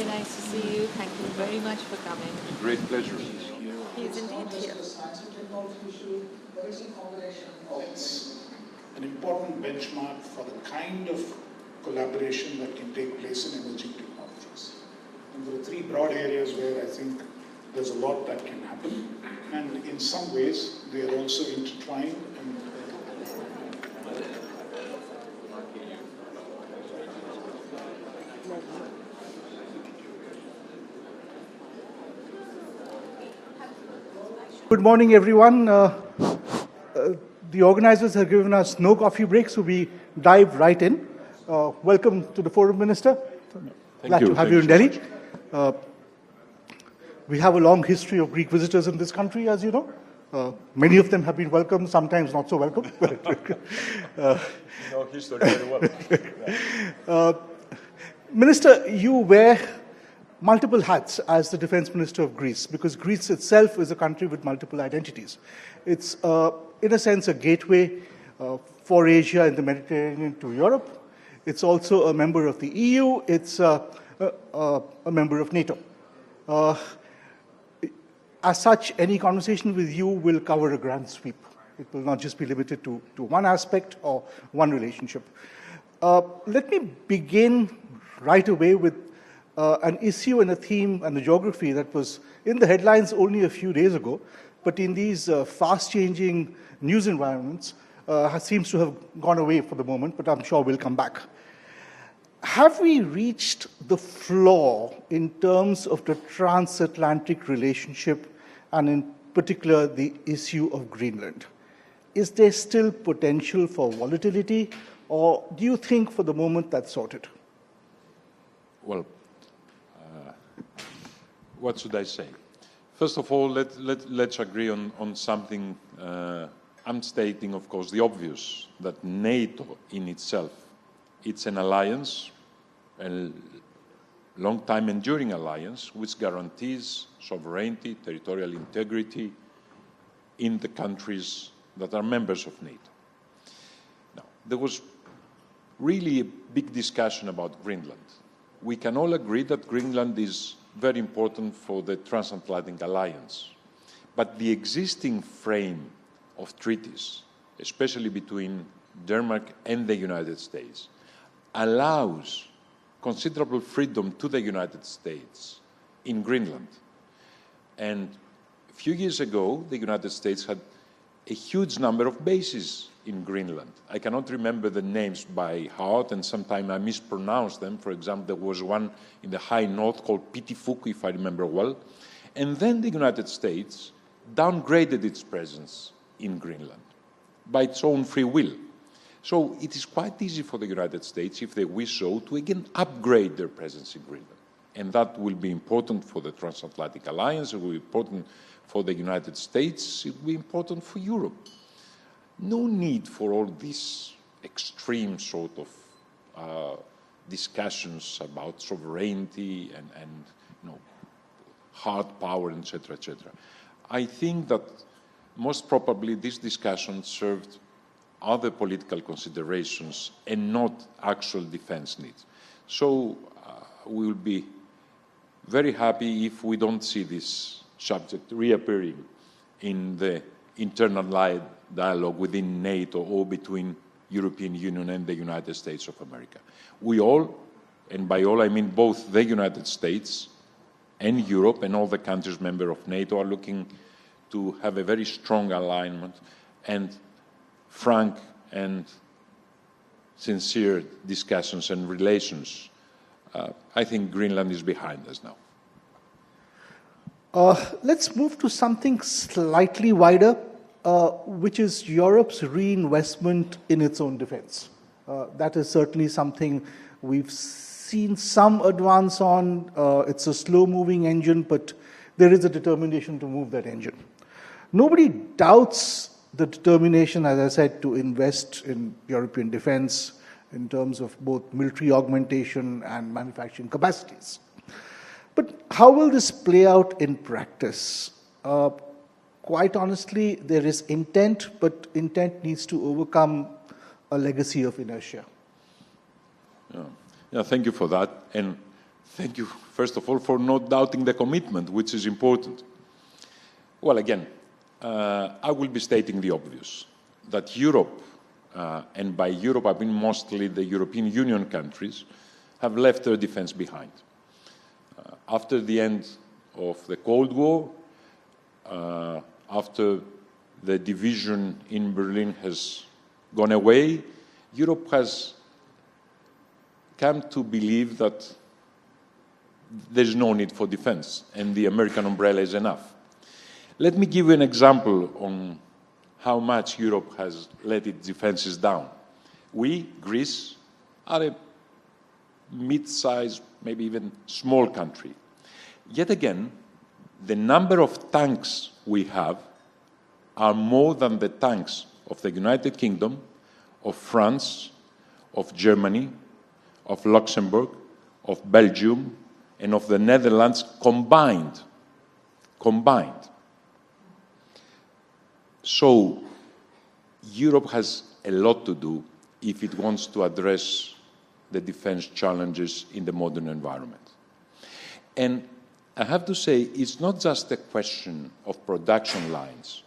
very nice to see you. Thank you very much for coming. A great pleasure. He is indeed here. It's an important benchmark for the kind of collaboration that can take place in emerging technologies. And there are three broad areas where I think there's a lot that can happen, and in some ways they are also intertwined. Good morning, everyone. The organizers have given us no coffee break, so we dive right in. Welcome to the Foreign Minister. Glad to have you in Delhi. We have a long history of Greek visitors in this country, as you know. Many of them have been welcome, sometimes not so welcome. You know history very well. Minister, you wear multiple hats as the Defense Minister of Greece, because Greece itself is a country with multiple identities. It's, in a sense, a gateway for Asia and the Mediterranean to Europe. It's also a member of the EU. It's a member of NATO. As such, any conversation with you will cover a grand sweep. It will not just be limited to one aspect or one relationship. Let me begin right away with an issue and a theme and a geography that was in the headlines only a few days ago, but in these fast-changing news environments seems to have gone away for the moment, but I'm sure we'll come back. Have we reached the floor in terms of the transatlantic relationship, and in particular the issue of Greenland? Is there still potential for volatility, or do you think for the moment that's sorted? Well, what should I say? First of all, let's agree on something. I'm stating, of course, the obvious, that NATO in itself, it's an alliance, a long-time enduring alliance, which guarantees sovereignty, territorial integrity in the countries that are members of NATO. Now, there was really a big discussion about Greenland. We can all agree that Greenland is very important for the transatlantic alliance. But the existing frame of treaties, especially between Denmark and the United States, allows considerable freedom to the United States in Greenland. And a few years ago, the United States had a huge number of bases in Greenland. I cannot remember the names by heart, and sometimes I mispronounce them. For example, there was one in the high north called Pitifuku, if I remember well. And then the United States downgraded its presence in Greenland by its own free will. So it is quite easy for the United States, if they wish so, to again upgrade their presence in Greenland. And that will be important for the transatlantic alliance, it will be important for the United States, it will be important for Europe. No need for all these extreme sort of discussions about sovereignty and you know, hard power, etc., etc. I think that most probably this discussion served other political considerations and not actual defense needs. So we will be very happy if we don't see this subject reappearing in the internal dialogue within NATO or between European Union and the United States of America. We all, and by all I mean both the United States and Europe and all the countries member of NATO, are looking to have a very strong alignment and frank and sincere discussions and relations. I think Greenland is behind us now. Let's move to something slightly wider, which is Europe's reinvestment in its own defense. That is certainly something we've seen some advance on. It's a slow-moving engine, but there is a determination to move that engine. Nobody doubts the determination, as I said, to invest in European defense in terms of both military augmentation and manufacturing capacities. But how will this play out in practice? Quite honestly, there is intent, but intent needs to overcome a legacy of inertia. Yeah, thank you for that. And Thank you, first of all, for not doubting the commitment, which is important. Well, again, I will be stating the obvious, that Europe, and by Europe I mean mostly the European Union countries, have left their defense behind. After the end of the Cold War, after the division in Berlin has gone away, Europe has come to believe that there's no need for defense and the American umbrella is enough. Let me give you an example on how much Europe has let its defenses down. We, Greece, are a mid-sized, maybe even small country. Yet again, the number of tanks we have are more than the tanks of the United Kingdom, of France, of Germany, of Luxembourg, of Belgium, and of the Netherlands combined. So Europe has a lot to do if it wants to address the defense challenges in the modern environment. And I have to say, it's not just a question of production lines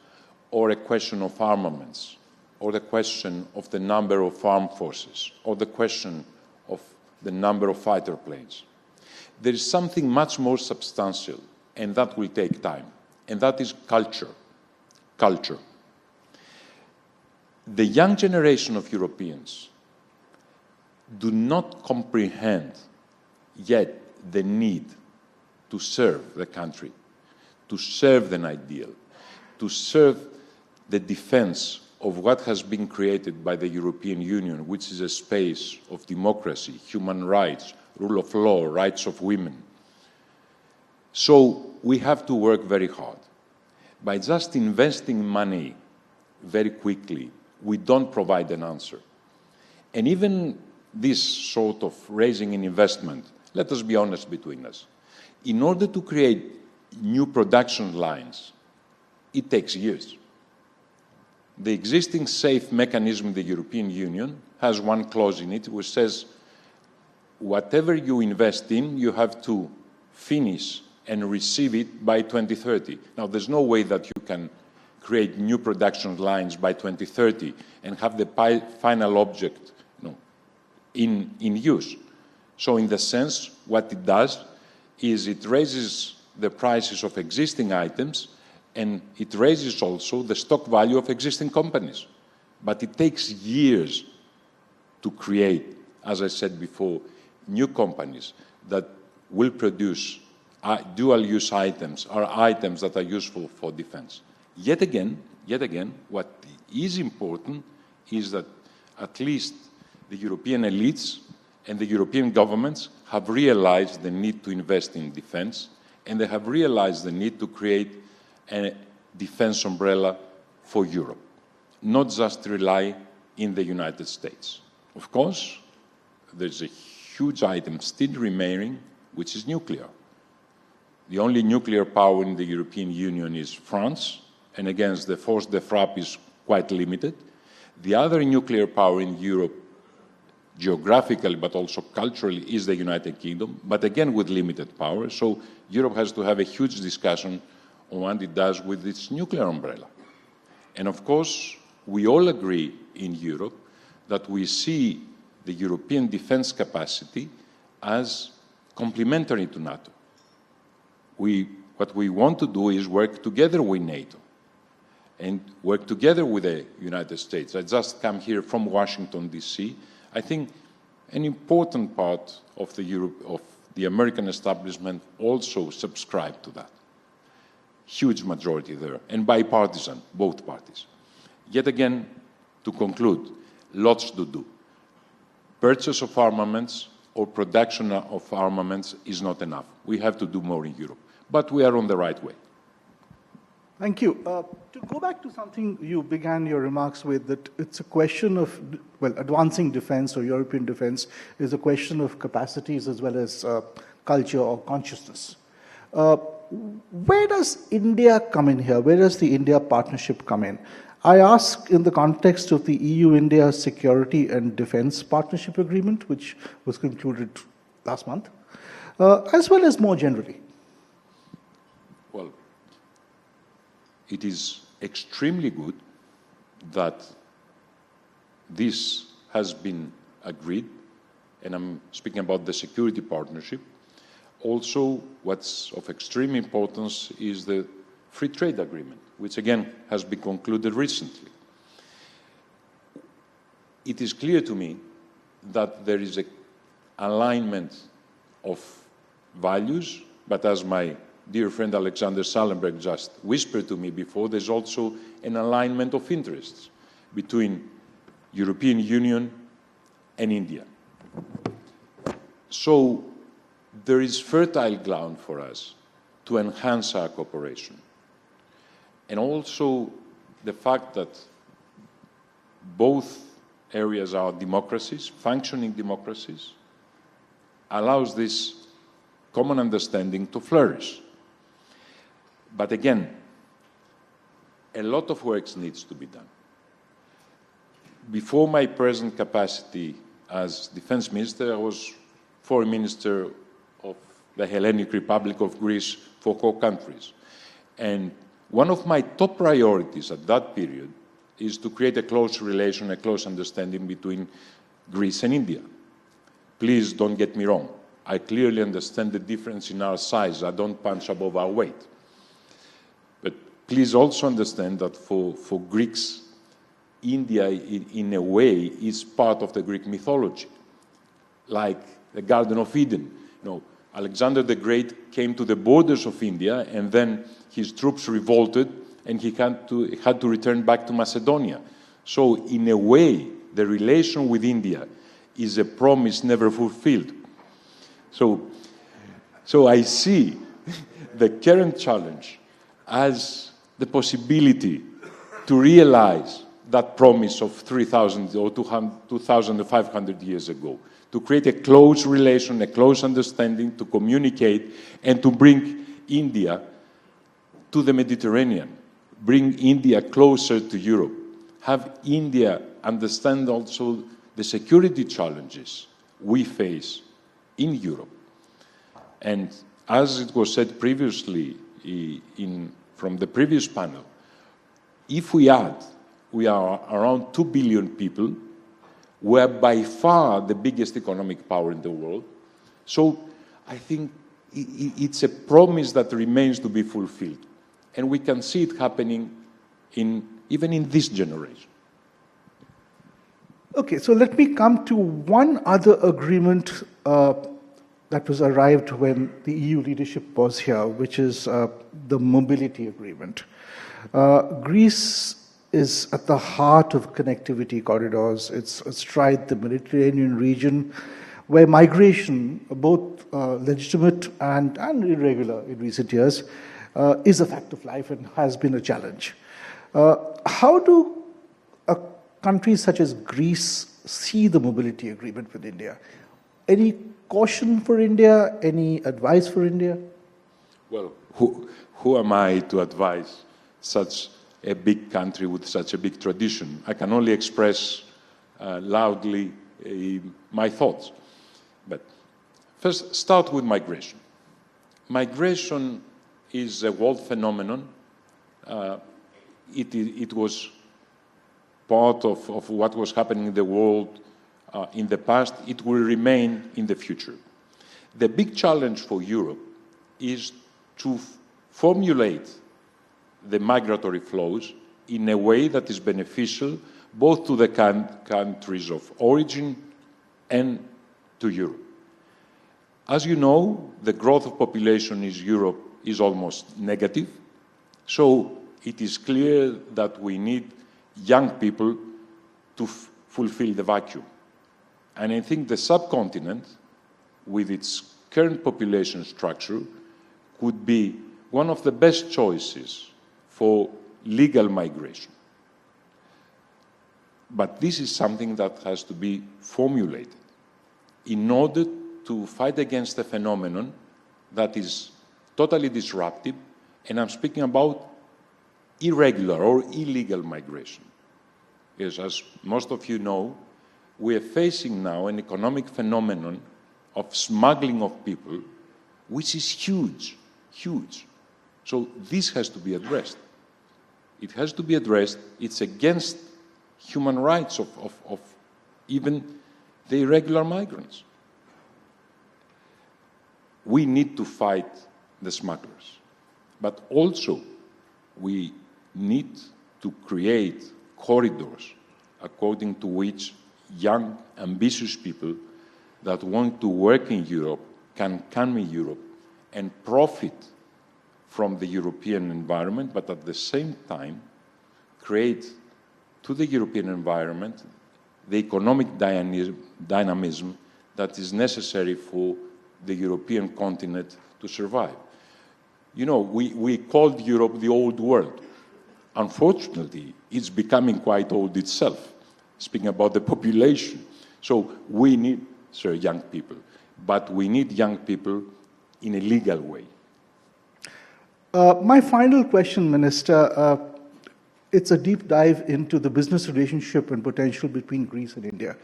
or a question of armaments or the question of the number of armed forces or the question of the number of fighter planes. There is something much more substantial, and that will take time, and that is culture. Culture. The young generation of Europeans do not comprehend yet the need to serve the country, to serve an ideal, to serve the defense of what has been created by the European Union, which is a space of democracy, human rights, rule of law, rights of women. So we have to work very hard. By just investing money very quickly, we don't provide an answer. And even this sort of raising an investment, let us be honest between us, in order to create new production lines, it takes years. The existing safe mechanism in the European Union has one clause in it which says whatever you invest in, you have to finish and receive it by 2030. Now, there's no way that you can create new production lines by 2030 and have the final object in use. So in the sense, what it does is it raises the prices of existing items and it raises also the stock value of existing companies. But it takes years to create, as I said before, new companies that will produce dual-use items or items that are useful for defense. Yet again, what is important is that at least the European elites and the European governments have realized the need to invest in defense, and they have realized the need to create a defense umbrella for Europe, not just rely in the United States. Of course, there's a huge item still remaining, which is nuclear. The only nuclear power in the European Union is France, and again, the force de frappe is quite limited. The other nuclear power in Europe, geographically but also culturally, is the United Kingdom, but again with limited power. So Europe has to have a huge discussion on what it does with its nuclear umbrella. And of course, we all agree in Europe that we see the European defense capacity as complementary to NATO. What we want to do is work together with NATO and work together with the United States. I just come here from Washington, D.C. I think an important part of the American establishment also subscribe to that. Huge majority there, and bipartisan, both parties. Yet again, to conclude, lots to do. Purchase of armaments or production of armaments is not enough. We have to do more in Europe, but we are on the right way. Thank you. To go back to something you began your remarks with, that it's a question of, well, advancing defense or European defense is a question of capacities as well as culture or consciousness. Where does India come in here? Where does the India partnership come in? I ask in the context of the EU-India Security and Defense Partnership Agreement, which was concluded last month. as well as more generally? Well, it is extremely good that this has been agreed, and I'm speaking about the security partnership. Also, what's of extreme importance is the free trade agreement, which again has been concluded recently. It is clear to me that there is an alignment of values, but as my dear friend Alexander Schallenberg just whispered to me before, there's also an alignment of interests between European Union and India. So there is fertile ground for us to enhance our cooperation. And also the fact that both areas are democracies, functioning democracies, allows this common understanding to flourish. But again, a lot of work needs to be done. Before my present capacity as Defense Minister, I was Foreign Minister of the Hellenic Republic of Greece for 4 countries. And one of my top priorities at that period is to create a close relation, a close understanding between Greece and India. Please don't get me wrong. I clearly understand the difference in our size. I don't punch above our weight. But please also understand that for Greeks, India, in a way, is part of the Greek mythology, like the Garden of Eden. You know, Alexander the Great came to the borders of India, and then his troops revolted, and he had to return back to Macedonia. So, in a way, the relation with India is a promise never fulfilled. So I see the current challenge as the possibility to realize that promise of 3,000 or 2,500 years ago, to create a close relation, a close understanding, to communicate, and to bring India to the Mediterranean, bring India closer to Europe, have India understand also the security challenges we face in Europe. And as it was said previously from the previous panel, if we add, we are around 2 billion people. We are by far the biggest economic power in the world. So I think it's a promise that remains to be fulfilled. And we can see it happening even in this generation. Okay, so let me come to one other agreement that was arrived when the EU leadership was here, which is the mobility agreement. Greece is at the heart of connectivity corridors. It's astride the Mediterranean region, where migration, both legitimate and irregular in recent years, is a fact of life and has been a challenge. How do countries such as Greece see the mobility agreement with India? Any caution for India? Any advice for India? Well, who am I to advise such a big country with such a big tradition? I can only express loudly my thoughts. But first, start with migration. Migration is a world phenomenon. It was part of what was happening in the world in the past. It will remain in the future. The big challenge for Europe is to formulate the migratory flows in a way that is beneficial both to the countries of origin and to Europe. As you know, the growth of population in Europe is almost negative, so it is clear that we need young people to fulfill the vacuum. And I think the subcontinent, with its current population structure, could be one of the best choices for legal migration. But this is something that has to be formulated in order to fight against a phenomenon that is totally disruptive, and I'm speaking about irregular or illegal migration. Yes, as most of you know, we are facing now an economic phenomenon of smuggling of people which is huge, huge. So this has to be addressed. It has to be addressed. It's against human rights of even the irregular migrants. We need to fight the smugglers, but also we need to create corridors according to which young, ambitious people that want to work in Europe can come in Europe and profit from the European environment, but at the same time create to the European environment the economic dynamism that is necessary for the European continent to survive. You know, we called Europe the old world. Unfortunately, it's becoming quite old itself, speaking about the population. So we need, young people, but we need young people in a legal way. My final question, Minister, it's a deep dive into the business relationship and potential between Greece and India.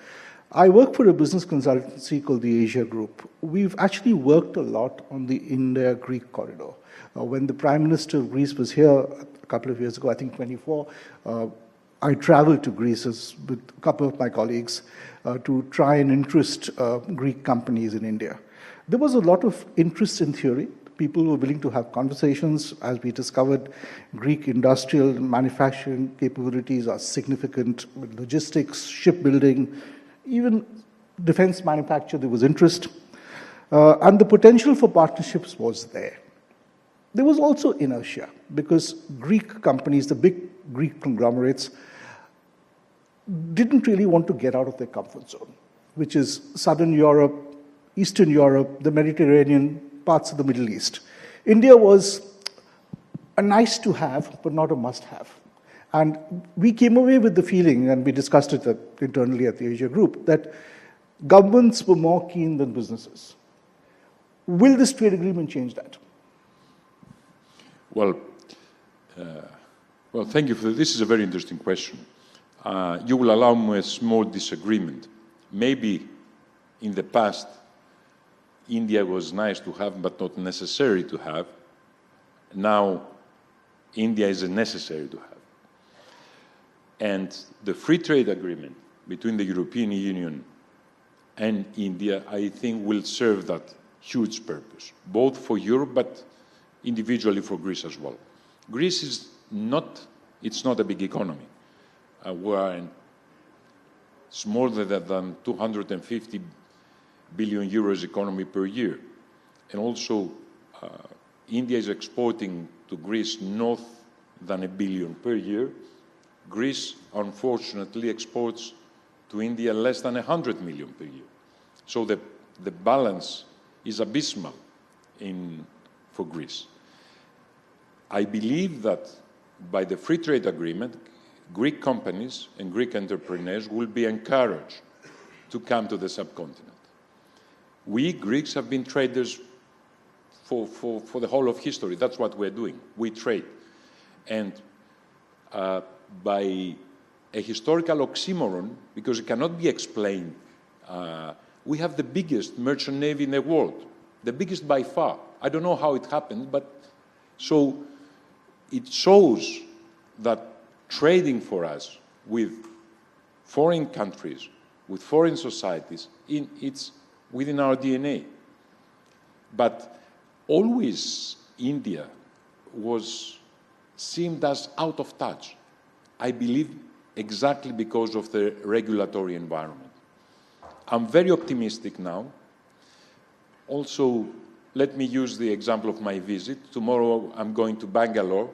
I work for a business consultancy called the Asia Group. We've actually worked a lot on the India-Greek corridor. When the Prime Minister of Greece was here a couple of years ago, I think 24, I traveled to Greece with a couple of my colleagues to try and interest Greek companies in India. There was a lot of interest in theory. People were willing to have conversations. As we discovered, Greek industrial manufacturing capabilities are significant with logistics, shipbuilding, even defense manufacture, there was interest. And the potential for partnerships was there. There was also inertia because Greek companies, the big Greek conglomerates, didn't really want to get out of their comfort zone, which is Southern Europe, Eastern Europe, the Mediterranean, parts of the Middle East. India was a nice to have, but not a must have. And we came away with the feeling, and we discussed it internally at the Asia Group, that governments were more keen than businesses. Will this trade agreement change that? Well, thank you for this. This is a very interesting question. You will allow me a small disagreement. Maybe in the past, India was nice to have, but not necessary to have. Now, India is a necessary to have. And the free trade agreement between the European Union and India, I think, will serve that huge purpose, both for Europe, but individually for Greece as well. Greece is not a big economy. It's more than 250 billion euros economy per year. And also, India is exporting to Greece north than $1 billion per year. Greece, unfortunately, exports to India less than 100 million per year. So the balance is abysmal for Greece. I believe that by the free trade agreement, Greek companies and Greek entrepreneurs will be encouraged to come to the subcontinent. We Greeks have been traders for the whole of history. That's what we're doing. We trade. And by a historical oxymoron, because it cannot be explained, we have the biggest merchant navy in the world, the biggest by far. I don't know how it happened, but so it shows that trading for us with foreign countries, with foreign societies, it's within our DNA. But always India seemed as out of touch. I believe exactly because of the regulatory environment. I'm very optimistic now. Also, let me use the example of my visit. Tomorrow I'm going to Bangalore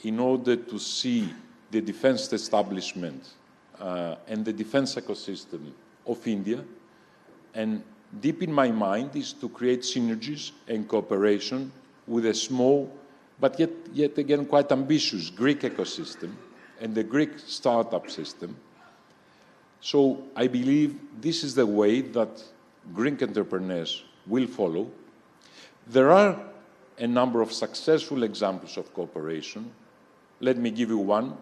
in order to see the defense establishment and the defense ecosystem of India. And deep in my mind is to create synergies and cooperation with a small, but yet again quite ambitious Greek ecosystem and the Greek startup system. So I believe this is the way that Greek entrepreneurs will follow. There are a number of successful examples of cooperation. Let me give you one.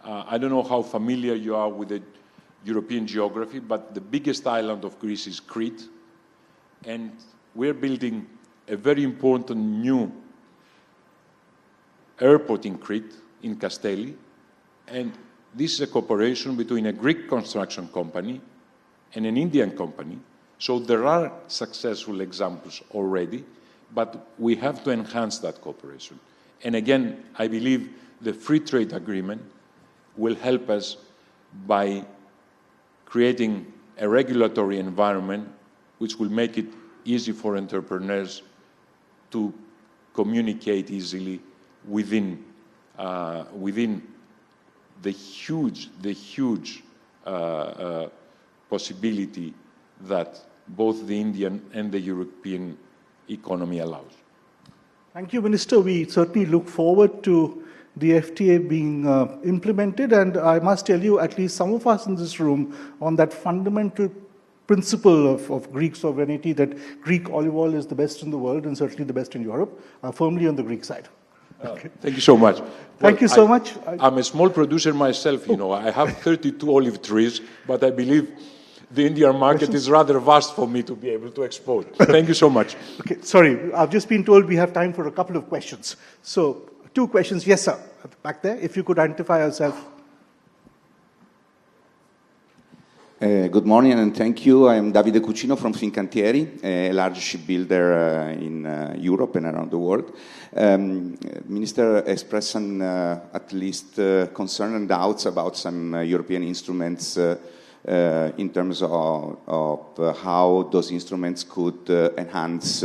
I don't know how familiar you are with the European geography, but the biggest island of Greece is Crete. And we're building a very important new airport in Crete, in Kastelli, and this is a cooperation between a Greek construction company and an Indian company. So there are successful examples already, but we have to enhance that cooperation. And again, I believe the free trade agreement will help us by creating a regulatory environment which will make it easy for entrepreneurs to communicate easily within the huge possibility that both the Indian and the European economy allows. Thank you, Minister. We certainly look forward to the FTA being implemented, and I must tell you, at least some of us in this room, on that fundamental principle of Greek sovereignty, that Greek olive oil is the best in the world and certainly the best in Europe, are firmly on the Greek side. Okay. Thank you so much. Thank you so much. I'm a small producer myself, you know. I have 32 olive trees, but I believe the Indian market is rather vast for me to be able to export. Thank you so much. Okay, sorry, I've just been told we have time for a couple of questions. So, 2 questions. Yes, sir, at the back there. If you could identify yourself. Good morning and thank you. I am Davide Cucino from Fincantieri, a large shipbuilder in Europe and around the world. Minister expressed some at least concern and doubts about some European instruments in terms of how those instruments could enhance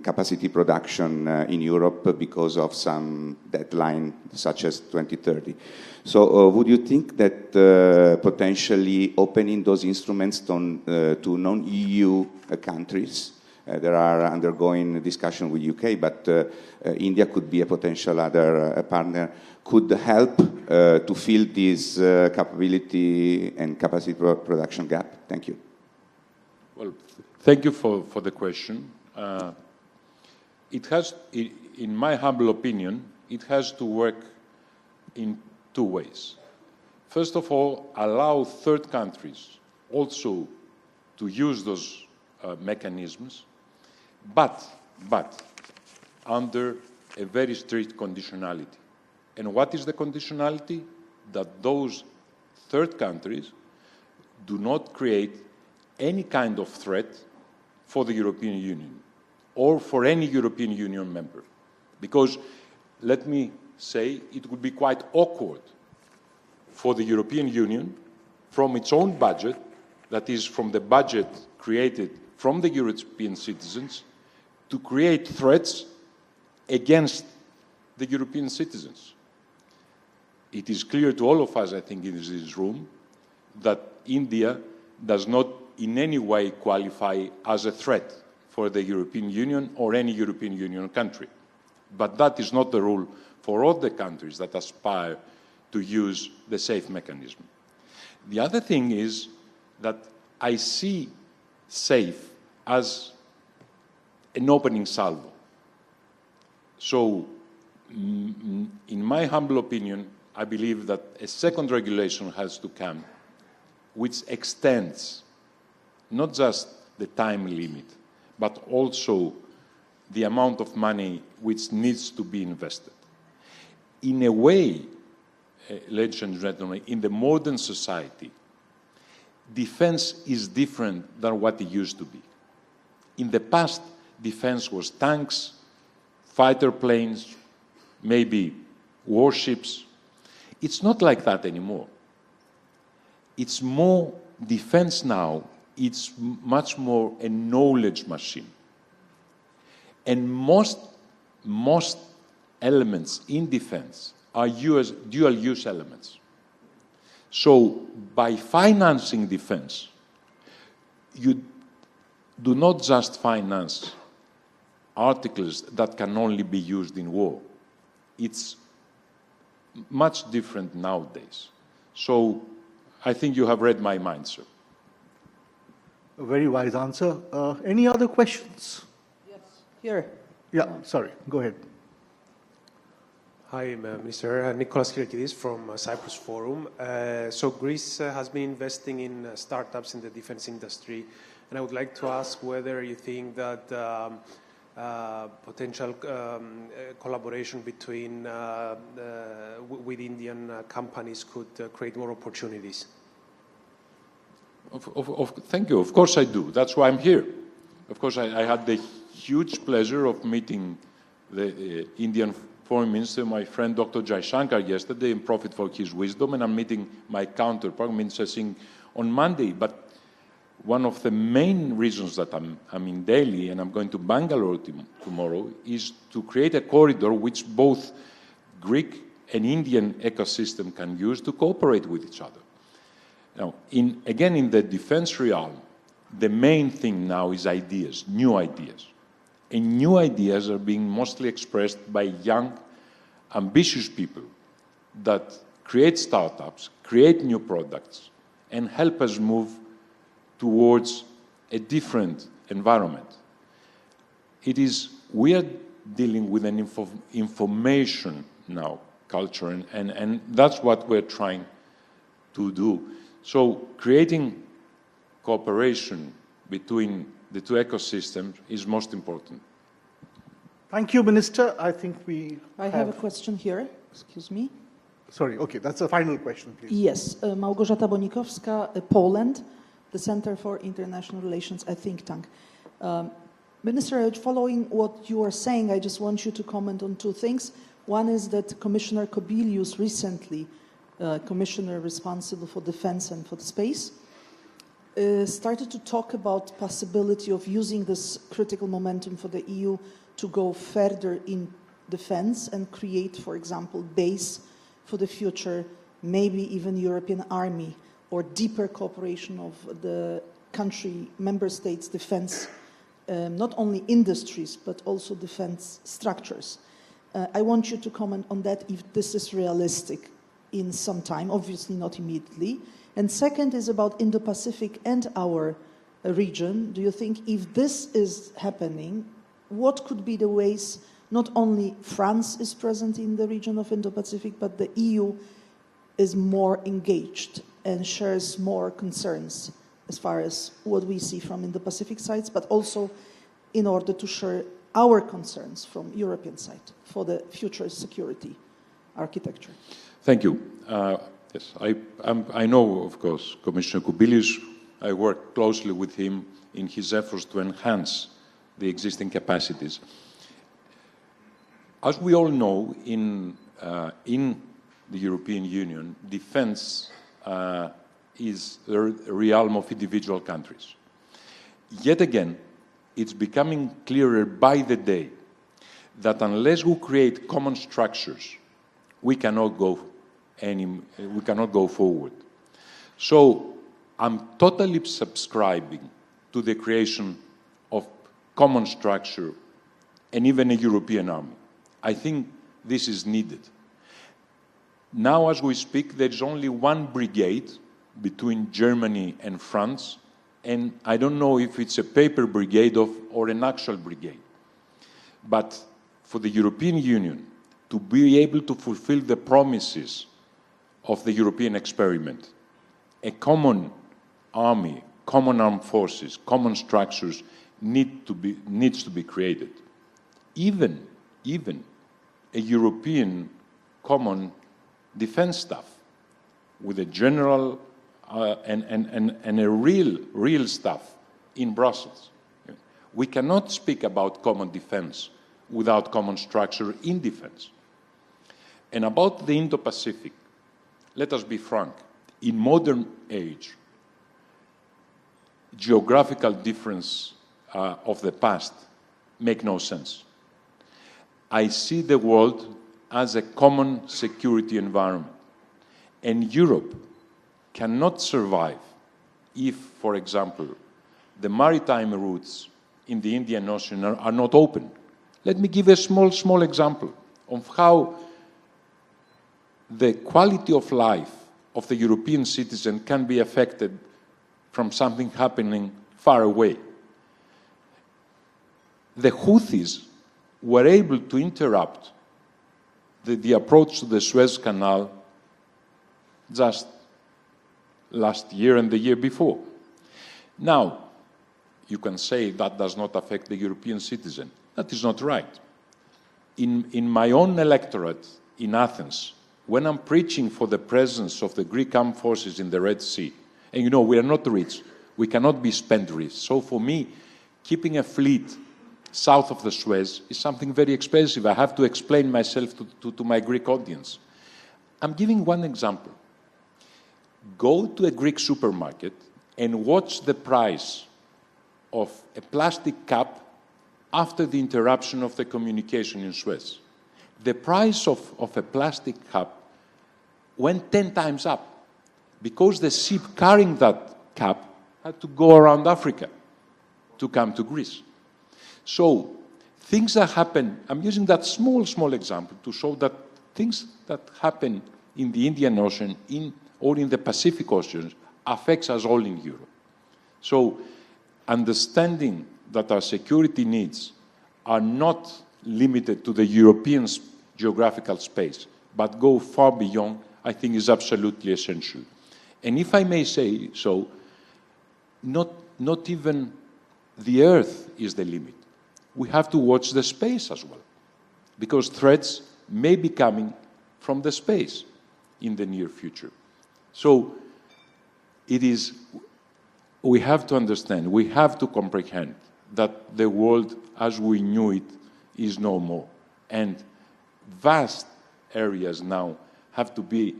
capacity production in Europe because of some deadline such as 2030. So would you think that potentially opening those instruments to non-EU countries, there are undergoing discussion with UK, but India could be a potential other partner, could help to fill this capability and capacity production gap? Thank you. Well, thank you for the question. It has, in my humble opinion, it has to work in 2 ways. First of all, allow third countries also to use those mechanisms, but under a very strict conditionality. And what is the conditionality? That those third countries do not create any kind of threat for the European Union or for any European Union member. Because, let me say, it would be quite awkward for the European Union, from its own budget, that is, from the budget created from the European citizens, to create threats against the European citizens. It is clear to all of us, I think, in this room, that India does not in any way qualify as a threat for the European Union or any European Union country. But that is not the rule for all the countries that aspire to use the safe mechanism. The other thing is that I see safe as an opening salvo. So, in my humble opinion, I believe that a second regulation has to come which extends not just the time limit, but also the amount of money which needs to be invested. In a way, ladies and gentlemen, in the modern society, defense is different than what it used to be. In the past, defense was tanks, fighter planes, maybe warships. It's not like that anymore. It's more defense now. It's much more a knowledge machine. And most elements in defense are dual-use elements. So by financing defense, you do not just finance articles that can only be used in war. It's much different nowadays. So I think you have read my mind, sir. A very wise answer. Any other questions? Yes, here. Yeah, sorry, go ahead. Hi, Mr. Nicholas Kyriakidis from Cyprus Forum. So Greece has been investing in startups in the defense industry, and I would like to ask whether you think that potential collaboration between with Indian companies could create more opportunities. Thank you. Of course I do. That's why I'm here. Of course, I had the huge pleasure of meeting the Indian Foreign Minister, my friend Dr. Jaishankar, yesterday, and profit for his wisdom, and I'm meeting my counterpart, Minister Singh, on Monday. But one of the main reasons that I'm in Delhi and I'm going to Bangalore tomorrow is to create a corridor which both Greek and Indian ecosystem can use to cooperate with each other. Now, again, in the defense realm, the main thing now is ideas, new ideas. And new ideas are being mostly expressed by young, ambitious people that create startups, create new products, and help us move towards a different environment. We are dealing with an information now culture, and that's what we're trying to do. So creating cooperation between the two ecosystems is most important. Thank you, Minister. I think I have a question here. Excuse me. Sorry, okay, that's a final question, please. Yes, Małgorzata Bonikowska, Poland, the Center for International Relations, a think tank. Minister, following what you are saying, I just want you to comment on two things. One is that Commissioner Kubilius recently, Commissioner responsible for defense and for the space, started to talk about possibility of using this critical momentum for the EU to go further in defense and create, for example, base for the future, maybe even European army or deeper cooperation of the country, member states' defense, not only industries, but also defense structures. I want you to comment on that, if this is realistic in some time, obviously not immediately. And second is about Indo-Pacific and our region. Do you think if this is happening, what could be the ways not only France is present in the region of Indo-Pacific, but the EU is more engaged and shares more concerns as far as what we see from Indo-Pacific sides, but also in order to share our concerns from European side for the future security architecture? Thank you. Yes, I know, of course, Commissioner Kubilius. I work closely with him in his efforts to enhance the existing capacities. As we all know, in the European Union, defense is the realm of individual countries. Yet again, it's becoming clearer by the day that unless we create common structures, we cannot go forward. So I'm totally subscribing to the creation of common structure and even a European army. I think this is needed. Now, as we speak, there is only one brigade between Germany and France, and I don't know if it's a paper brigade or an actual brigade. But for the European Union to be able to fulfill the promises of the European experiment, a common army, common armed forces, common structures needs to be created. Even a European common defense staff with a general and a real staff in Brussels. We cannot speak about common defense without common structure in defense. And about the Indo-Pacific, let us be frank. In modern age, geographical difference of the past make no sense. I see the world as a common security environment. And Europe cannot survive if, for example, the maritime routes in the Indian Ocean are not open. Let me give a small example of how the quality of life of the European citizen can be affected from something happening far away. The Houthis were able to interrupt the approach to the Suez Canal just last year and the year before. Now, you can say that does not affect the European citizen. That is not right. In my own electorate in Athens, when I'm preaching for the presence of the Greek armed forces in the Red Sea, and you know, we are not rich, we cannot be spendthrift. So for me, keeping a fleet south of the Suez is something very expensive. I have to explain myself to my Greek audience. I'm giving one example. Go to a Greek supermarket and watch the price of a plastic cup after the interruption of the communication in Suez. The price of a plastic cup went 10 times up because the ship carrying that cup had to go around Africa to come to Greece. So things that happen, I'm using that small example to show that things that happen in the Indian Ocean or in the Pacific Ocean affects us all in Europe. So understanding that our security needs are not limited to the European geographical space, but go far beyond, I think is absolutely essential. And if I may say so, not even the Earth is the limit. We have to watch the space as well, because threats may be coming from the space in the near future. So we have to understand, we have to comprehend that the world as we knew it is no more. And vast areas now have to be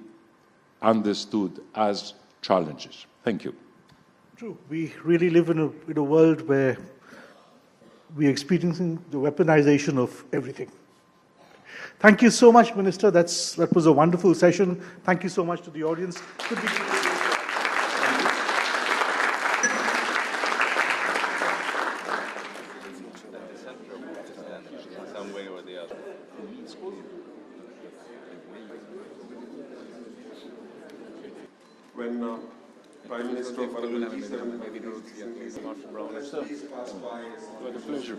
understood as challenges. Thank you. True. We really live in a world where we're experiencing the weaponization of everything. Thank you so much, Minister. That was a wonderful session. Thank you so much to the audience. When Prime Minister of Italy please pass by. What a pleasure.